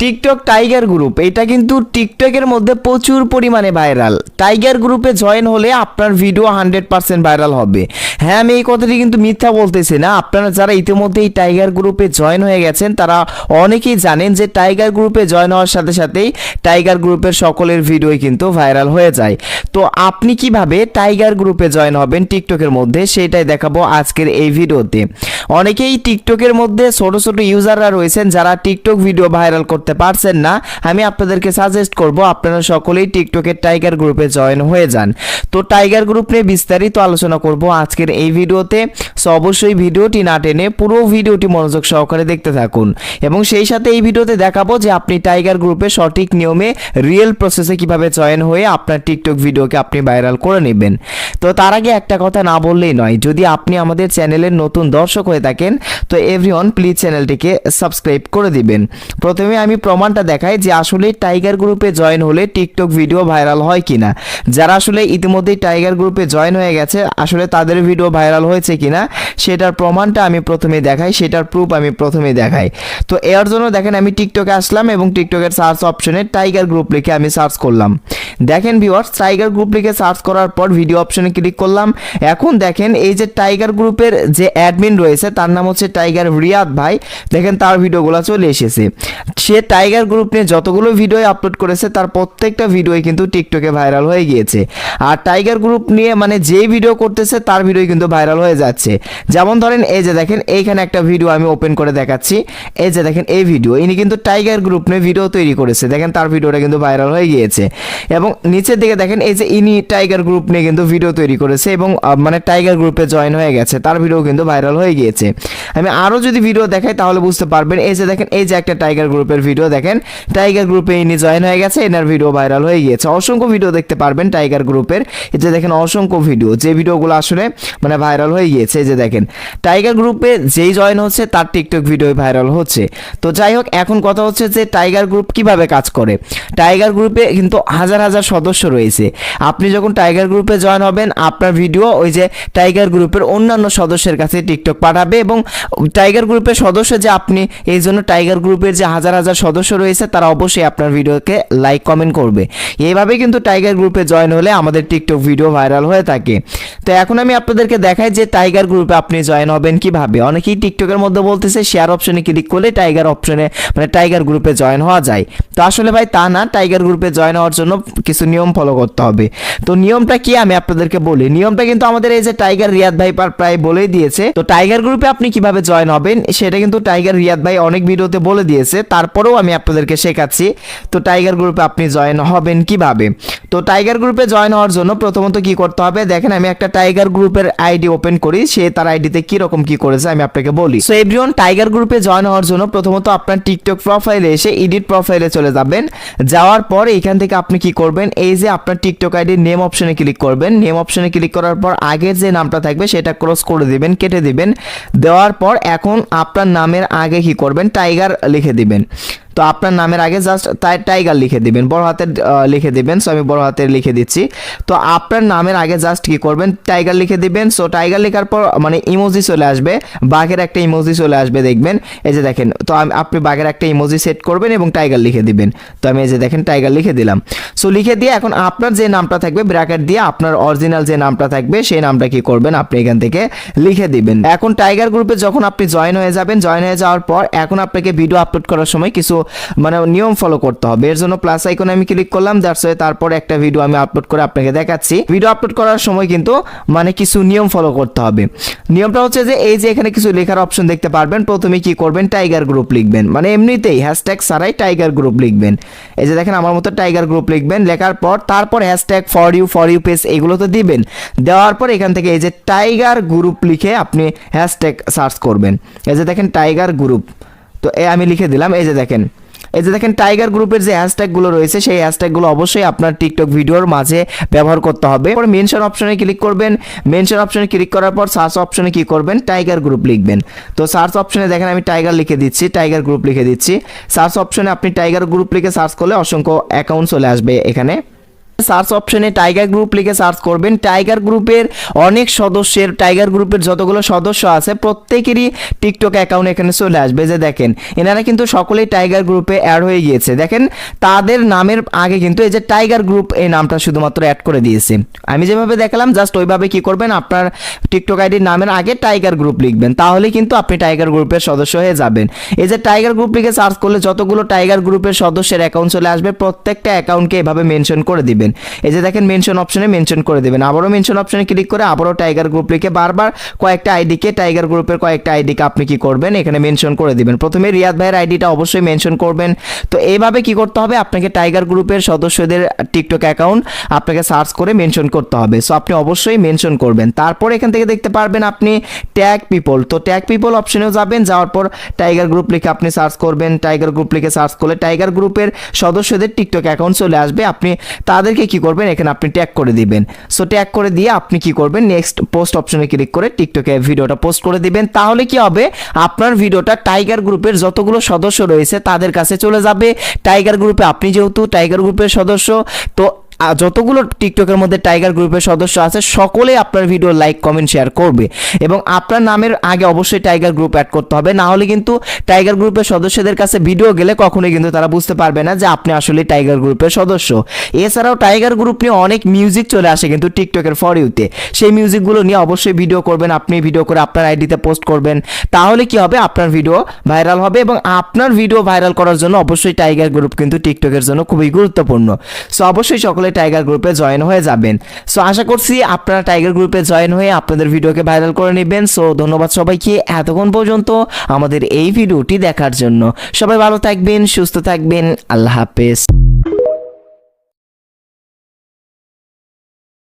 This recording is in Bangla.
টিকটক টাইগার গ্রুপ এটা কিন্তু টিকটকের মধ্যে প্রচুর পরিমাণে ভাইরাল। টাইগার গ্রুপে জয়েন হলে আপনার ভিডিও 100% ভাইরাল হবে। হ্যাঁ, আমি এই কথাটি কিন্তু মিথ্যা বলতেছি না। আপনারা যারা ইতিমধ্যে এই টাইগার গ্রুপে জয়েন হয়ে গেছেন তারা অনেকেই জানেন যে টাইগার গ্রুপে জয়েন হওয়ার সাথে সাথেই টাইগার গ্রুপের সকলের ভিডিওই কিন্তু ভাইরাল হয়ে যায়। তো আপনি কিভাবে টাইগার গ্রুপে জয়েন হবেন টিকটকের মধ্যে সেটাই দেখাবো আজকের এই ভিডিওতে। অনেকেই টিকটকের মধ্যে ছোট ছোট ইউজাররা রয়েছেন যারা টিকটক ভিডিও ভাইরাল করতে পারছেন না। আমি আপনাদেরকে সাজেস্ট করব আপনারা সকলেই টিকটকের টাইগার গ্রুপে জয়েন হয়ে যান। তো টাইগার গ্রুপ নিয়ে বিস্তারিত আলোচনা করব আজকের এই ভিডিওতে। সো অবশ্যই ভিডিওটি না টেনে পুরো ভিডিওটি মনোযোগ সহকারে দেখতে থাকুন এবং সেই সাথে এই ভিডিওতে দেখাবো যে আপনি টাইগার গ্রুপে সঠিক নিয়মে রিয়েল প্রসেসে কিভাবে জয়েন হয়ে আপনার টিকটক ভিডিওকে আপনি ভাইরাল করে নেবেন। তো তার আগে একটা কথা না বললেই নয়, যদি আপনি আমাদের চ্যানেলের নতুন দর্শক হয়ে থাকেন তো এভরিওয়ান প্লিজ চ্যানেলটিকে সাবস্ক্রাইব করে দিবেন। প্রথমে আমি প্রমাণটা দেখাই যে আসলে টাইগার গ্রুপে জয়েন হলে টিকটক ভিডিও ভাইরাল হয় কিনা। যারা আসলে ইতিমধ্যেই টাইগার গ্রুপে জয়েন হয়ে গেছে আসলে তাদের ভিডিও ভাইরাল হয়েছে কিনা সেটার প্রমাণটা আমি প্রথমে দেখাই, সেটার প্রুফ আমি প্রথমে দেখাই। তো এর জন্য দেখেন আমি টিকটকে আসলাম এবং টিকটকের সার্চ অপশনে টাইগার গ্রুপ লিখে আমি সার্চ করলাম। দেখেন ভিউয়ার্স, টাইগার গ্রুপ লিখে সার্চ করার পর ভিডিও অপশনে ক্লিক করলাম। এখন দেখেন এই যে টাইগার গ্রুপের যে অ্যাডমিন রয়েছে তার নাম হচ্ছে টাইগার রিয়াদ ভাই। দেখেন তার ভিডিওগুলো চলে এসেছে। সে টাইগার গ্রুপ নিয়ে যতগুলো ভিডিও আপলোড করেছে তার প্রত্যেকটা ভিডিওই কিন্তু টিকটকে ভাইরাল হয়ে গিয়েছে। আর টাইগার গ্রুপ নিয়ে মানে যেই ভিডিও করতেছে তার ভিডিও কিন্তু ভাইরাল হয়ে যাচ্ছে। যেমন ধরেন এই যে দেখেন এইখানে একটা ভিডিও আমি ওপেন করে দেখাচ্ছি। এই যে দেখেন এই ভিডিও, ইনি কিন্তু টাইগার গ্রুপ নিয়ে ভিডিও তৈরি করেছে। দেখেন তার ভিডিওটা কিন্তু ভাইরাল হয়ে গিয়েছে। এবং নিচের দিকে দেখেন এই যে ইনি টাইগার গ্রুপ নিয়ে কিন্তু ভিডিও তৈরি করেছে এবং মানে টাইগার গ্রুপে জয়েন হয়ে গেছে, তার ভিডিও কিন্তু ভাইরাল হয়ে গিয়েছে। আমি আরও যদি ভিডিও দেখাই তাহলে বুঝতে পারবেন। এই যে দেখেন এই যে একটা টাইগার গ্রুপের ভিডিও, দেখেন টাইগার গ্রুপে ইনি জয়েন হয়ে গেছে, এনার ভিডিও ভাইরাল হয়ে গিয়েছে। অসংখ্য ভিডিও দেখতে পারবেন টাইগার গ্রুপের। এই যে দেখেন অসংখ্য ভিডিও, যে ভিডিওগুলো আসলে মানে ভাইরাল হয়ে গিয়েছে। এই যে দেখেন টাইগার গ্রুপে যেই জয়েন হচ্ছে তার টিকটক ভিডিও ভাইরাল হচ্ছে। তো যাই হোক, এখন কথা হচ্ছে যে টাইগার গ্রুপ কিভাবে কাজ করে। টাইগার গ্রুপে কিন্তু হাজার হাজার সদস্য রয়েছে। আপনি যখন টাইগার গ্রুপে জয়েন হবেন আপনার ভিডিও ওই যে টাইগার গ্রুপের অন্যান্য সদস্যের কাছে টিকটক পাঠাবে এবং টাইগার গ্রুপের সদস্য যে আপনি, এই জন্য টাইগার গ্রুপের যে হাজার হাজার সদস্য রয়েছে তারা অবশ্যই আপনার ভিডিওকে লাইক কমেন্ট করবে। এইভাবে কিন্তু টাইগার গ্রুপে জয়েন হলে আমাদের টিকটক ভিডিও ভাইরাল হয়ে থাকে। তো এখন আমি আপনাদেরকে দেখাই যে টাইগার গ্রুপে আপনি জয়েন হবেন কিভাবে। অনেকেই টিকটকের মধ্যে বলতেছে শেয়ার অপশনে ক্লিক করলে টাইগার অপশনে মানে টাইগার গ্রুপে জয়েন হওয়া যায়। তো আসলে ভাই তা না, টাইগার গ্রুপে জয়েন হওয়ার জন্য কিছু নিয়ম ফলো করতে হবে। তো নিয়মটা কি আমি আপনাদেরকে বলি। নিয়মটা কিন্তু আমাদের এই যে টাইগার রিয়াদ ভাই প্রায় বলেই দিয়েছে। তো টাইগার গ্রুপে আপনি কিভাবে জয়েন হবেন সেটা কিন্তু টাইগার রিয়াদ ভাই অনেক ভিডিওতে বলে দিয়েছে, তারপরেও আমি আপনাদেরকে শেখাচ্ছি। তো টাইগার গ্রুপে আপনি জয়েন হবেন কিভাবে। তো টাইগার গ্রুপে জয়েন হওয়ার জন্য প্রথমত কি করতে হবে, দেখেন আমি একটা টাইগার গ্রুপের আইডি ওপেন করি, সে তার আইডিতে কি রকম কি করেছে আমি আপনাকে বলি। সো এভরিওয়ান, টাইগার গ্রুপে জয়েন হওয়ার জন্য প্রথমত আপনার টিকটক প্রোফাইলে এসে এডিট প্রোফাইলে চলে যাবেন। যাওয়ার পর এখান থেকে আপনি কি করবেন, এই যে আপনার টিকটক আইডির নেম অপশনে ক্লিক করবেন। নেম অপশনে ক্লিক করার পর আগের যে নামটা থাকবে সেটা ক্রস করে দিবেন, কেটে দিবেন। দেওয়ার পর এখন আপনার নামের আগে কি করবেন, টাইগার লিখে দিবেন। তো আপনার নামের আগে জাস্ট টাইগার লিখে দিবেন, বড় হাতের লিখে দিবেন। সো আমি বড় হাতের লিখে দিচ্ছি। তো আপনার নামের আগে জাস্ট কি করবেন, টাইগার লিখে দিবেন। সো টাইগার লেখার পর মানে ইমোজি চলে আসবে, বাঘের একটা ইমোজি চলে আসবে দেখবেন। এই যে দেখেন, তো আপনি বাঘের একটা ইমোজি সেট করবেন এবং টাইগার লিখে দিবেন। তো আমি এই যে দেখেন টাইগার লিখে দিলাম। সো লিখে দিয়ে এখন আপনার যে নামটা থাকবে ব্র্যাকেট দিয়ে আপনার অরিজিনাল যে নামটা থাকবে সেই নামটা কি করবেন আপনি এখান থেকে লিখে দিবেন। এখন টাইগার গ্রুপে যখন আপনি জয়েন হয়ে যাবেন, জয়েন হয়ে যাওয়ার পর এখন আপনাকে ভিডিও আপলোড করার সময় কিছু মানে নিয়ম ফলো করতে হবে। এর জন্য প্লাস আইকনে আমি ক্লিক করলাম, দ্যাটস ওয়াই তারপর একটা ভিডিও আমি আপলোড করে আপনাকে দেখাচ্ছি। ভিডিও আপলোড করার সময় কিন্তু মানে কিছু নিয়ম ফলো করতে হবে। নিয়মটা হচ্ছে যে এই যে এখানে কিছু লেখার অপশন দেখতে পারবেন। প্রথমে কি করবেন, টাইগার গ্রুপ লিখবেন, মানে এমনিতেই হ্যাশট্যাগ ছাড়াই টাইগার গ্রুপ লিখবেন। এই যে দেখেন আমার মতো টাইগার গ্রুপ লিখবেন। লেখার পর তারপর হ্যাশট্যাগ ফর ইউ পেজ এগুলো তো দিবেন। দেওয়ার পর এখান থেকে এই যে টাইগার গ্রুপ লিখে আপনি হ্যাশট্যাগ সার্চ করবেন। এই যে দেখেন টাইগার গ্রুপ, তো আমি লিখে দিলাম। এই যে দেখেন টাইগার গ্রুপের যে হ্যাশট্যাগুলো রয়েছে সেই হ্যাশট্যাগুলো অবশ্যই আপনার টিকটক ভিডিওর মাঝে ব্যবহার করতে হবে। পরে মেনশন অপশনে ক্লিক করবেন। মেনশন অপশনে ক্লিক করার পর সার্চ অপশনে কি করবেন, টাইগার গ্রুপ লিখবেন। তো সার্চ অপশনে দেখেন আমি টাইগার লিখে দিচ্ছি, টাইগার গ্রুপ লিখে দিচ্ছি। সার্চ অপশনে আপনি টাইগার গ্রুপ লিখে সার্চ করলে অসংখ্য অ্যাকাউন্ট চলে আসবে এখানে। সার্চ অপশনে টাইগার গ্রুপ লিখে সার্চ করবেন। টাইগার গ্রুপের অনেক সদস্যের, টাইগার গ্রুপের যতগুলো সদস্য আছে প্রত্যেকেরই টিকটক অ্যাকাউন্ট এখানে চলে আসবে। যে দেখেন এনারা কিন্তু সকলেই টাইগার গ্রুপে অ্যাড হয়ে গিয়েছে। দেখেন তাদের নামের আগে কিন্তু এই যে টাইগার গ্রুপ এই নামটা শুধুমাত্র অ্যাড করে দিয়েছে। আমি যেভাবে দেখালাম জাস্ট ওইভাবে কি করবেন, আপনার টিকটক আইডির নামের আগে টাইগার গ্রুপ লিখবেন, তাহলে কিন্তু আপনি টাইগার গ্রুপের সদস্য হয়ে যাবেন। এই যে টাইগার গ্রুপ লিখে সার্চ করলে যতগুলো টাইগার গ্রুপের সদস্যের অ্যাকাউন্ট চলে আসবে, প্রত্যেকটা অ্যাকাউন্টকে এভাবে মেনশন করে দিবেন। এই যে দেখেন মেনশন অপশনে মেনশন করে দিবেন, আবারও মেনশন অপশনে ক্লিক করে আবারও টাইগার গ্রুপ লিখে বারবার কয়েকটা আইডিকে, টাইগার গ্রুপের কয়েকটা আইডিকে আপনি কি করবেন এখানে মেনশন করে দিবেন। প্রথমে রিয়াদ ভাইয়ের আইডিটা অবশ্যই মেনশন করবেন। তো এইভাবে কি করতে হবে, আপনাকে টাইগার গ্রুপের সদস্যদের টিকটক অ্যাকাউন্ট আপনাকে সার্চ করে মেনশন করতে হবে। সো আপনি অবশ্যই মেনশন করবেন। তারপর এখান থেকে দেখতে পারবেন আপনি ট্যাগ পিপল, তো ট্যাগ পিপল অপশনেও যাবেন, যাওয়ার পর টাইগার গ্রুপ লিখে আপনি সার্চ করবেন। টাইগার গ্রুপ লিখে সার্চ করলে টাইগার গ্রুপের সদস্যদের টিকটক অ্যাকাউন্ট চলে আসবে। আপনি তাদেরকে কি করবেন, এখানে আপনি ট্যাগ করে দিবেন। সো ট্যাগ করে দিয়ে আপনি কি করবেন, নেক্সট পোস্ট অপশনে ক্লিক করে টিকটকে ভিডিওটা পোস্ট করে দিবেন। তাহলে কি হবে, আপনার ভিডিওটা টাইগার গ্রুপের যতগুলো সদস্য রয়েছে তাদের কাছে চলে যাবে। টাইগার গ্রুপে আপনি যেহেতু টাইগার গ্রুপের সদস্য, তো যতগুলো টিকটকের মধ্যে টাইগার গ্রুপের সদস্য আছে সকলে আপনার ভিডিও লাইক কমেন্ট শেয়ার করবে। এবং আপনার নামের আগে অবশ্যই টাইগার গ্রুপ অ্যাড করতে হবে, না হলে কিন্তু টাইগার গ্রুপের সদস্যদের কাছে ভিডিও গেলে কখনোই কিন্তু তারা বুঝতে পারবে না যে আপনি আসলে টাইগার গ্রুপের সদস্য। এছাড়াও টাইগার গ্রুপ নিয়ে অনেক মিউজিক চলে আসে কিন্তু টিকটকের ফর ইউতে, সেই মিউজিকগুলো নিয়ে অবশ্যই ভিডিও করবেন। আপনি ভিডিও করে আপনার আইডিতে পোস্ট করবেন, তাহলে কি হবে, আপনার ভিডিও ভাইরাল হবে। এবং আপনার ভিডিও ভাইরাল করার জন্য অবশ্যই টাইগার গ্রুপ কিন্তু টিকটকের জন্য খুবই গুরুত্বপূর্ণ। সো অবশ্যই সকলে টাইগার গ্রুপে জয়েন হয়ে যাবেন। সো আশা করছি আপনারা টাইগার গ্রুপে জয়েন হয়ে আপনাদের ভিডিওকে ভাইরাল করে নেবেন। সো ধন্যবাদ সবাইকে এতক্ষণ পর্যন্ত আমাদের এই ভিডিওটি দেখার জন্য। সবাই ভালো থাকবেন, সুস্থ থাকবেন, আল্লাহ হাফেজ।